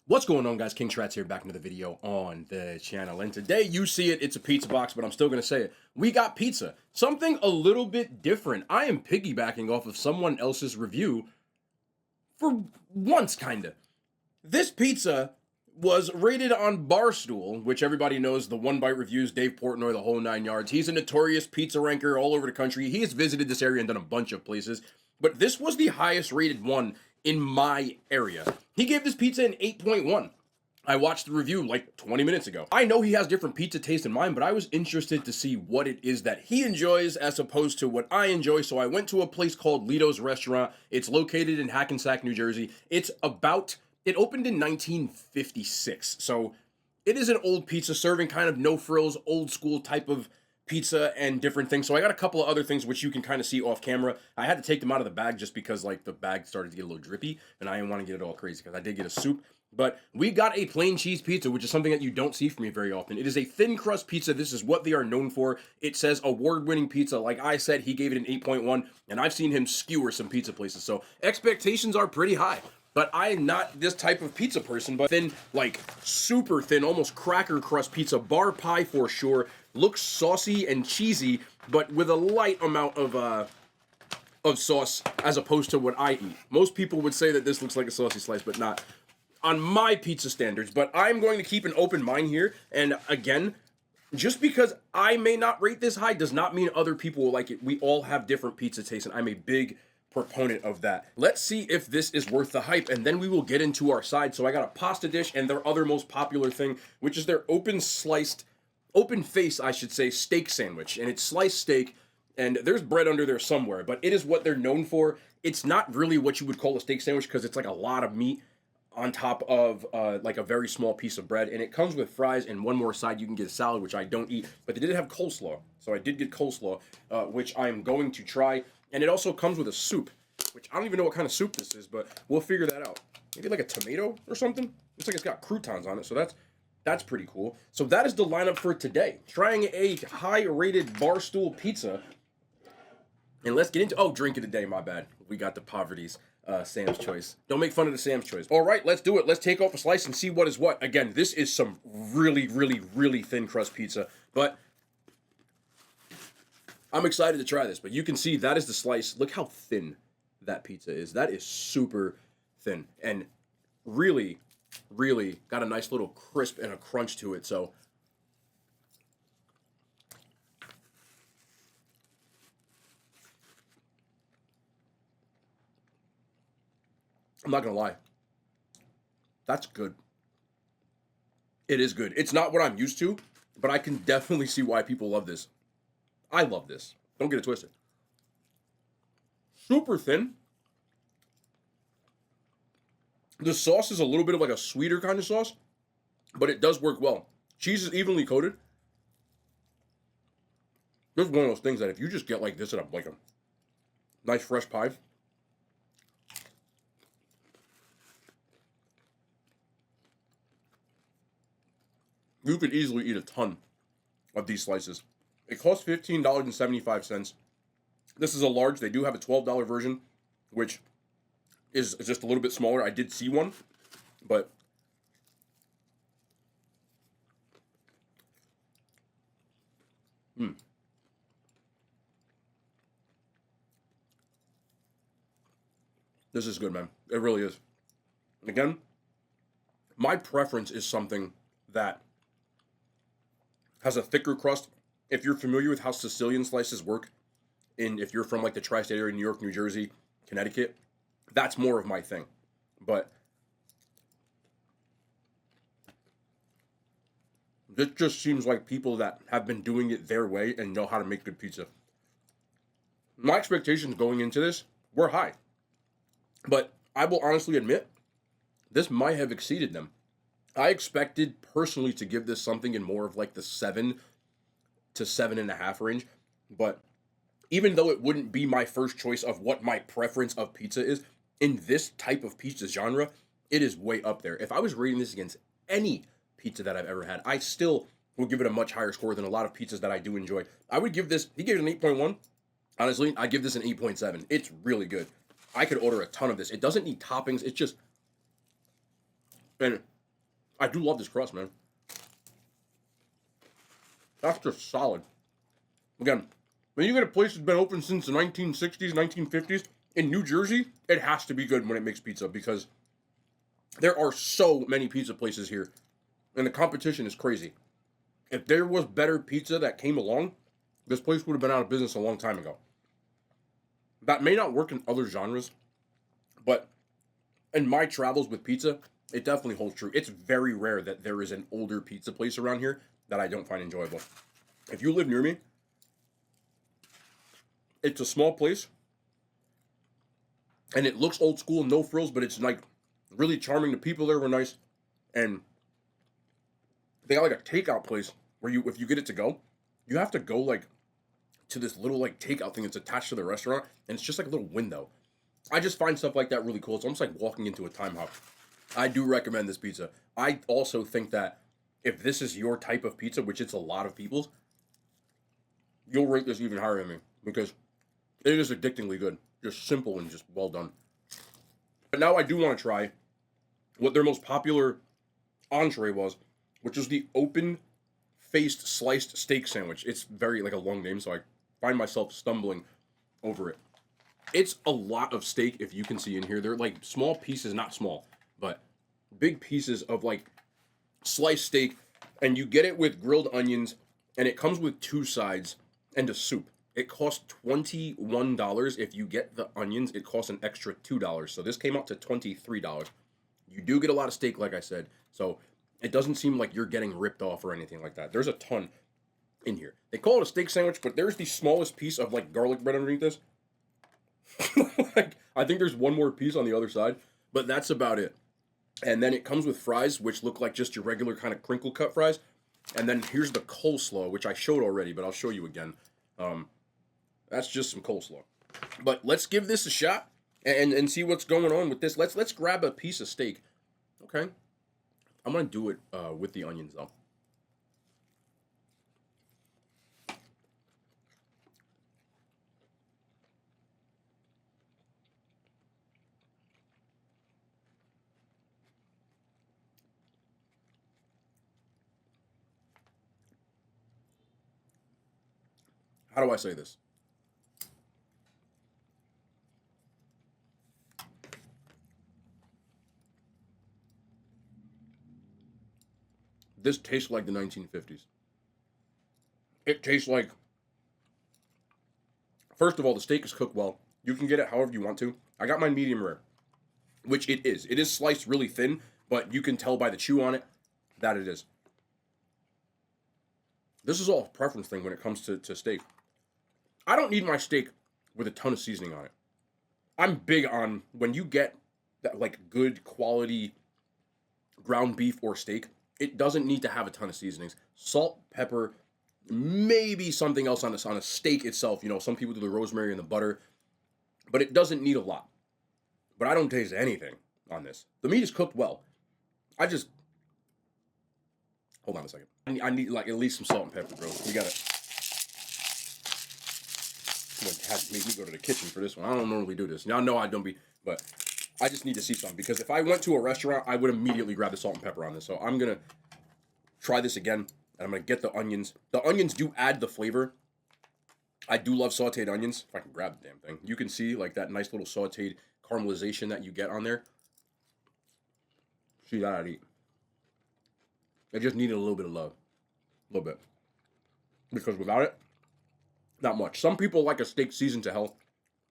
What's going on, guys? King Shrats here, back into the video on the channel. And today, you see it, it's a pizza box, but I'm still going to say it. We got pizza. Something a little bit different. I am piggybacking off of someone else's review for once, kind of. This pizza was rated on Barstool, which everybody knows, the One Bite Reviews, Dave Portnoy, the whole 9 yards. He's a notorious pizza ranker all over the country. He has visited this area and done a bunch of places. But this was the highest rated one in my area. He gave this pizza an 8.1. I watched the review like 20 minutes ago. I know he has different pizza taste in mind, but I was interested to see what it is that he enjoys as opposed to what I enjoy. So I went to a place called Lido's Restaurant. It's located in Hackensack, New Jersey. It opened in 1956. So it is an old pizza serving kind of no frills, old school type of pizza and different things. So I got a couple of other things which you can kind of see off camera. I had to take them out of the bag just because like the bag started to get a little drippy and I didn't want to get it all crazy because I did get a soup. But we got a plain cheese pizza, which is something that you don't see from me very often. It is a thin crust pizza. This is what they are known for. It says award-winning pizza. Like I said, he gave it an 8.1 and I've seen him skewer some pizza places. So expectations are pretty high. But I am not this type of pizza person, but thin, like super thin, almost cracker crust pizza, bar pie for sure. Looks saucy and cheesy, but with a light amount of sauce as opposed to what I eat. Most people would say that this looks like a saucy slice, but not on my pizza standards. But I'm going to keep an open mind here. And again, just because I may not rate this high does not mean other people will like it. We all have different pizza tastes, and I'm a big proponent of that. Let's see if this is worth the hype, and then we will get into our side. So I got a pasta dish and their other most popular thing, which is their open face, I should say, steak sandwich. And it's sliced steak, and there's bread under there somewhere, but it is what they're known for. It's not really what you would call a steak sandwich because it's like a lot of meat on top of like a very small piece of bread, and it comes with fries and one more side. You can get a salad, which I don't eat, but they did have coleslaw, so I did get coleslaw, which I'm going to try. And it also comes with a soup, which I don't even know what kind of soup this is, but we'll figure that out. Maybe like a tomato or something. Looks like it's got croutons on it, so that's pretty cool. So that is the lineup for today. Trying a high-rated Barstool pizza. And let's get into, drink of the day, my bad. We got the Poverty's Sam's Choice. Don't make fun of the Sam's Choice. All right, let's do it. Let's take off a slice and see what is what. Again, this is some really, really, really thin crust pizza, but I'm excited to try this. But you can see that is the slice. Look how thin that pizza is. That is super thin and really, really got a nice little crisp and a crunch to it. So I'm not gonna lie, that's good. It is good. It's not what I'm used to, but I can definitely see why people love this. I love this. Don't get it twisted. Super thin. The sauce is a little bit of like a sweeter kind of sauce, but it does work well. Cheese is evenly coated. This is one of those things that if you just get like this at a nice fresh pie, you could easily eat a ton of these slices. It costs $15.75. This is a large. They do have a $12 version, which is just a little bit smaller. I did see one, but this is good, man. It really is. Again, my preference is something that has a thicker crust. If you're familiar with how Sicilian slices work, if you're from like the tri-state area, New York, New Jersey, Connecticut, that's more of my thing. But this just seems like people that have been doing it their way and know how to make good pizza. My expectations going into this were high, but I will honestly admit, this might have exceeded them. I expected personally to give this something in more of like the 7 to 7.5 range, but even though it wouldn't be my first choice of what my preference of pizza is, in this type of pizza genre, it is way up there. If I was rating this against any pizza that I've ever had, I still would give it a much higher score than a lot of pizzas that I do enjoy. I would give this, he gave it an 8.1. Honestly, I'd give this an 8.7. It's really good. I could order a ton of this. It doesn't need toppings. It's just, and I do love this crust, man. That's just solid. Again, when you get a place that's been open since the 1960s, 1950s in New Jersey, it has to be good when it makes pizza because there are so many pizza places here, and the competition is crazy. If there was better pizza that came along, this place would have been out of business a long time ago. That may not work in other genres, but in my travels with pizza, it definitely holds true. It's very rare that there is an older pizza place around here that I don't find enjoyable. If you live near me, it's a small place, and it looks old school, no frills, but it's like really charming. The people there were nice, and they got like a takeout place where if you get it to go, you have to go like to this little like takeout thing that's attached to the restaurant, and it's just like a little window. I just find stuff like that really cool. It's almost like walking into a time hop. I do recommend this pizza. I also think that if this is your type of pizza, which it's a lot of people's, you'll rate this even higher than me because it is addictingly good. Just simple and just well done. But now I do want to try what their most popular entree was, which is the open-faced sliced steak sandwich. It's very like a long name, so I find myself stumbling over it. It's a lot of steak, if you can see in here. They're like small pieces, not small, but big pieces of like sliced steak, and you get it with grilled onions, and it comes with 2 sides and a soup. It costs $21. If you get the onions, it costs an extra $2. So this came out to $23. You do get a lot of steak, like I said, so it doesn't seem like you're getting ripped off or anything like that. There's a ton in here. They call it a steak sandwich, but there's the smallest piece of like garlic bread underneath this. Like, I think there's one more piece on the other side, but that's about it. And then it comes with fries, which look like just your regular kind of crinkle cut fries. And then here's the coleslaw, which I showed already, but I'll show you again. That's just some coleslaw. But let's give this a shot and see what's going on with this. Let's grab a piece of steak. Okay. I'm gonna do it with the onions though. How do I say this? This tastes like the 1950s. It tastes like, first of all, the steak is cooked well. You can get it however you want to. I got mine medium rare, which it is. It is sliced really thin, but you can tell by the chew on it that it is. This is all a preference thing when it comes to steak. I don't need my steak with a ton of seasoning on it. I'm big on when you get that like good quality ground beef or steak, it doesn't need to have a ton of seasonings. Salt, pepper, maybe something else on a steak itself. You know, some people do the rosemary and the butter, but it doesn't need a lot. But I don't taste anything on this. The meat is cooked well. I just hold on a second. I need like at least some salt and pepper, bro. You got it. Had to make me go to the kitchen for this one. I don't normally do this. Y'all know I don't be, but I just need to see something because if I went to a restaurant, I would immediately grab the salt and pepper on this. So I'm gonna try this again, and I'm gonna get the onions. The onions do add the flavor. I do love sauteed onions. If I can grab the damn thing, you can see like that nice little sauteed caramelization that you get on there. See that I'd eat. I just needed a little bit of love, a little bit, because without it, not much. Some people like a steak seasoned to hell.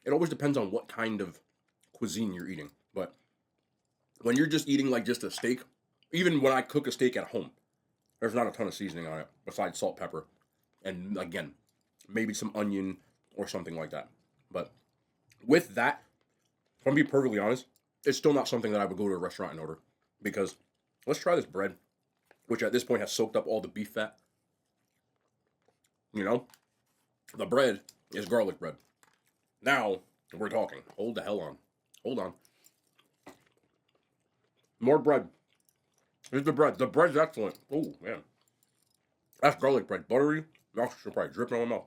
It always depends on what kind of cuisine you're eating. But when you're just eating like just a steak, even when I cook a steak at home, there's not a ton of seasoning on it besides salt, pepper, and again, maybe some onion or something like that. But with that, if I'm being perfectly honest, it's still not something that I would go to a restaurant and order because let's try this bread, which at this point has soaked up all the beef fat. You know? The bread is garlic bread. Now, we're talking. Hold the hell on. Hold on. More bread. Here's the bread. The bread's excellent. Oh, man. That's garlic bread. Buttery. That's probably dripping on my mouth.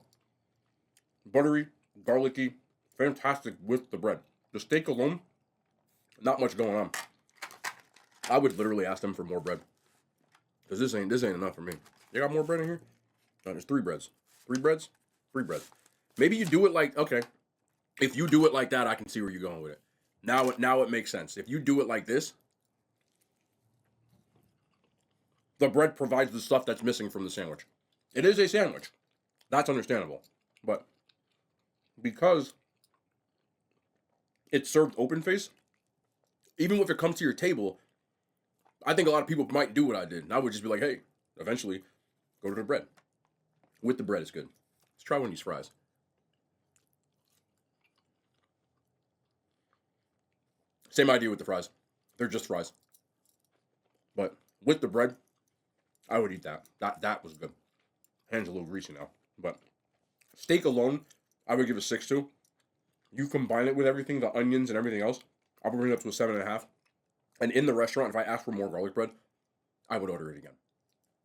Buttery, garlicky, fantastic with the bread. The steak alone, not much going on. I would literally ask them for more bread. Because this ain't enough for me. You got more bread in here? No, there's 3 breads. 3 breads? 3 breads. Maybe you do it like, okay. If you do it like that, I can see where you're going with it. Now it makes sense. If you do it like this, the bread provides the stuff that's missing from the sandwich. It is a sandwich. That's understandable. But because it's served open face, even if it comes to your table, I think a lot of people might do what I did. And I would just be like, hey, eventually, go to the bread. With the bread, it's good. Let's try one of these fries. Same idea with the fries. They're just fries. But with the bread, I would eat that. That was good. Hand's a little greasy now. But steak alone, I would give a 6 to. You combine it with everything, the onions and everything else, I would bring it up to a 7.5. And in the restaurant, if I ask for more garlic bread, I would order it again.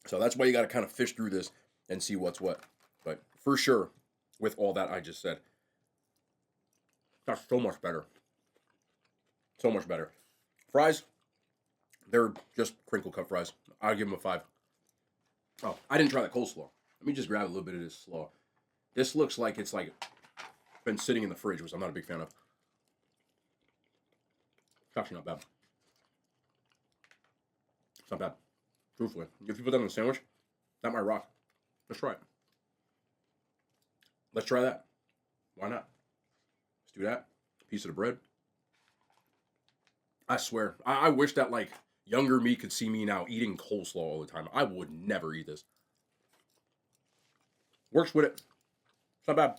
So that's why you got to kind of fish through this and see what's what. But for sure, with all that I just said, that's so much better. So much better. Fries, they're just crinkle cut fries. I'll give them a 5. Oh, I didn't try the coleslaw. Let me just grab a little bit of this slaw. This looks like it's like been sitting in the fridge, which I'm not a big fan of. It's actually not bad. It's not bad. Truthfully. If you put that on a sandwich, that might rock. Let's try it. Let's try that. Why not? Let's do that. Piece of the bread. I swear. I wish that, like, younger me could see me now eating coleslaw all the time. I would never eat this. Works with it. It's not bad.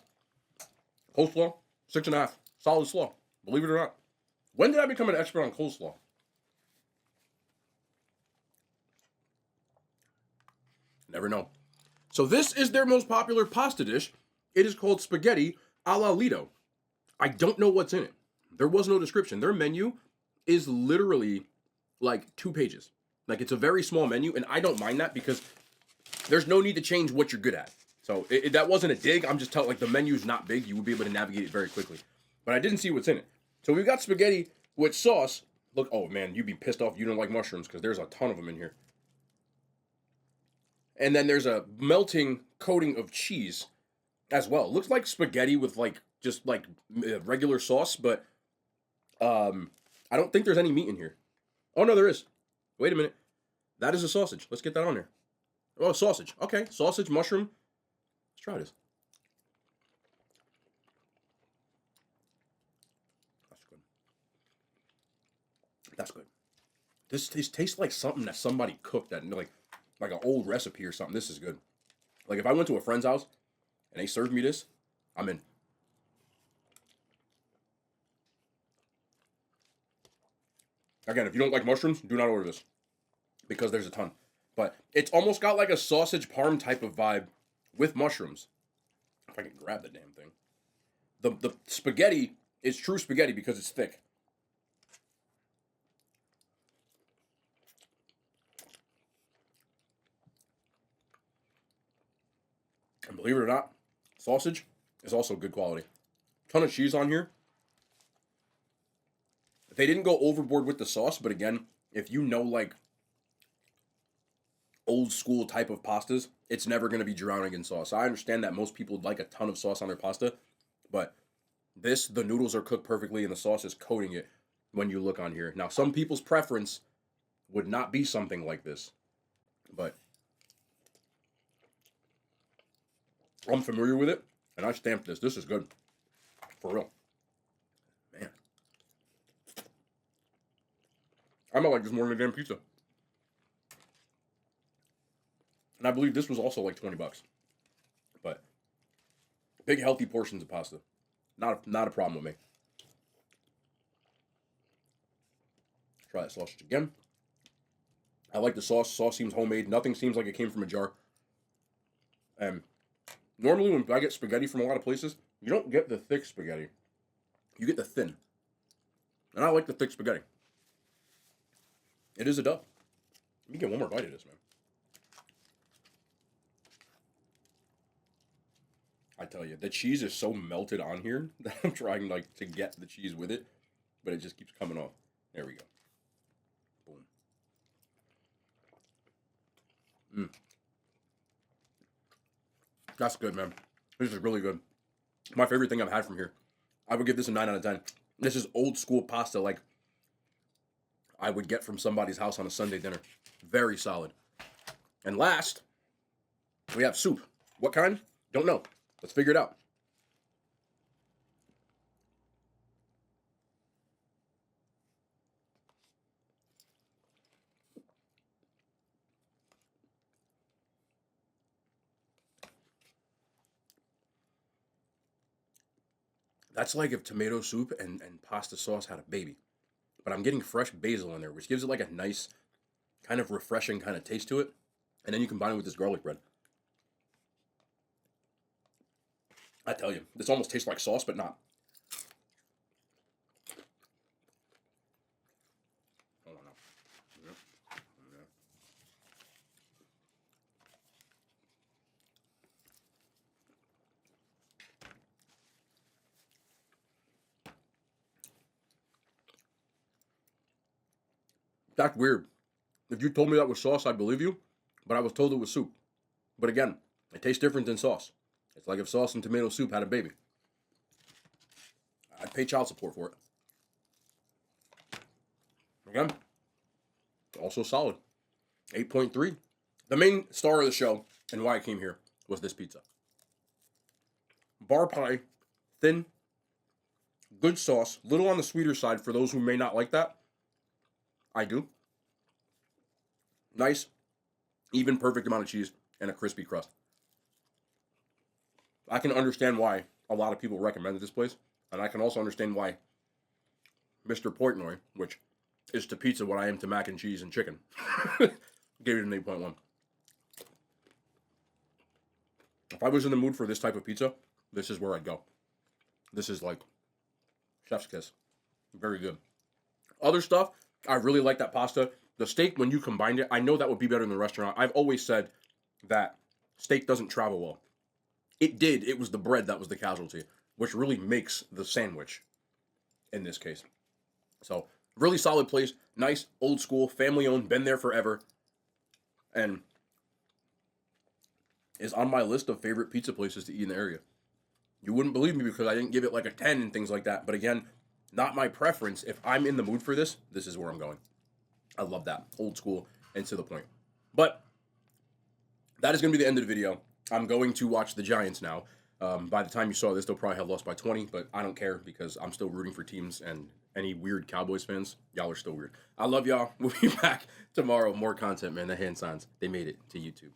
Coleslaw, 6.5. Solid slaw. Believe it or not. When did I become an expert on coleslaw? Never know. So this is their most popular pasta dish. It is called spaghetti alla Lido. I don't know what's in it. There was no description. Their menu is literally like 2 pages. Like, it's a very small menu, and I don't mind that because there's no need to change what you're good at. So that wasn't a dig. I'm just telling, like, the menu's not big. You would be able to navigate it very quickly. But I didn't see what's in it. So we've got spaghetti with sauce. Look, oh man, you'd be pissed off if you don't like mushrooms because there's a ton of them in here. And then there's a melting coating of cheese as well. It looks like spaghetti with like just like regular sauce, but I don't think there's any meat in here. Oh no, there is. Wait a minute. That is a sausage. Let's get that on there. Oh, sausage. Okay, sausage, mushroom. Let's try this. That's good. That's good. This tastes like something that somebody cooked that like an old recipe or something. This is good. Like if I went to a friend's house and they served me this, I'm in. Again, if you don't like mushrooms, do not order this because there's a ton. But it's almost got like a sausage parm type of vibe with mushrooms. If I can grab the damn thing. The spaghetti is true spaghetti because it's thick. And believe it or not, sausage is also good quality. Ton of cheese on here. They didn't go overboard with the sauce, but again, if you know like old school type of pastas, it's never going to be drowning in sauce. I understand that most people like a ton of sauce on their pasta, but the noodles are cooked perfectly and the sauce is coating it when you look on here. Now, some people's preference would not be something like this, but I'm familiar with it, and I stamped this. This is good. For real. Man. I might like this more than a damn pizza. And I believe this was also like $20. But big healthy portions of pasta. Not a problem with me. Try that sausage again. I like the sauce. Sauce seems homemade. Nothing seems like it came from a jar. And normally when I get spaghetti from a lot of places, you don't get the thick spaghetti. You get the thin. And I like the thick spaghetti. It is a dub. Let me get one more bite of this, man. I tell you, the cheese is so melted on here that I'm trying like to get the cheese with it, but it just keeps coming off. There we go. Boom. That's good, man. This is really good. My favorite thing I've had from here. I would give this a 9 out of 10. This is old school pasta like I would get from somebody's house on a Sunday dinner. Very solid. And last, we have soup. What kind? Don't know. Let's figure it out. That's like if tomato soup and pasta sauce had a baby. But I'm getting fresh basil in there, which gives it like a nice, kind of refreshing kind of taste to it. And then you combine it with this garlic bread. I tell you, this almost tastes like sauce, but not. Oh, no. Yeah. Yeah. That's weird. If you told me that was sauce, I'd believe you, but I was told it was soup. But again, it tastes different than sauce. It's like if sauce and tomato soup had a baby. I'd pay child support for it. Again, also solid. 8.3. The main star of the show and why I came here was this pizza. Bar pie, thin, good sauce, little on the sweeter side for those who may not like that. I do. Nice, even perfect amount of cheese and a crispy crust. I can understand why a lot of people recommended this place, and I can also understand why Mr. Portnoy, which is to pizza what I am to mac and cheese and chicken, gave it an 8.1. If I was in the mood for this type of pizza, this is where I'd go. This is like chef's kiss. Very good. Other stuff, I really like that pasta. The steak, when you combined it, I know that would be better in the restaurant. I've always said that steak doesn't travel well. It did. It was the bread that was the casualty, which really makes the sandwich in this case. So, really solid place. Nice, old school, family owned, been there forever. And is on my list of favorite pizza places to eat in the area. You wouldn't believe me because I didn't give it like a 10 and things like that. But again, not my preference. If I'm in the mood for this, this is where I'm going. I love that. Old school and to the point. But that is going to be the end of the video. I'm going to watch the Giants now. By the time you saw this, they'll probably have lost by 20, but I don't care because I'm still rooting for teams, and any weird Cowboys fans, y'all are still weird. I love y'all. We'll be back tomorrow. More content, man. The hand signs, they made it to YouTube.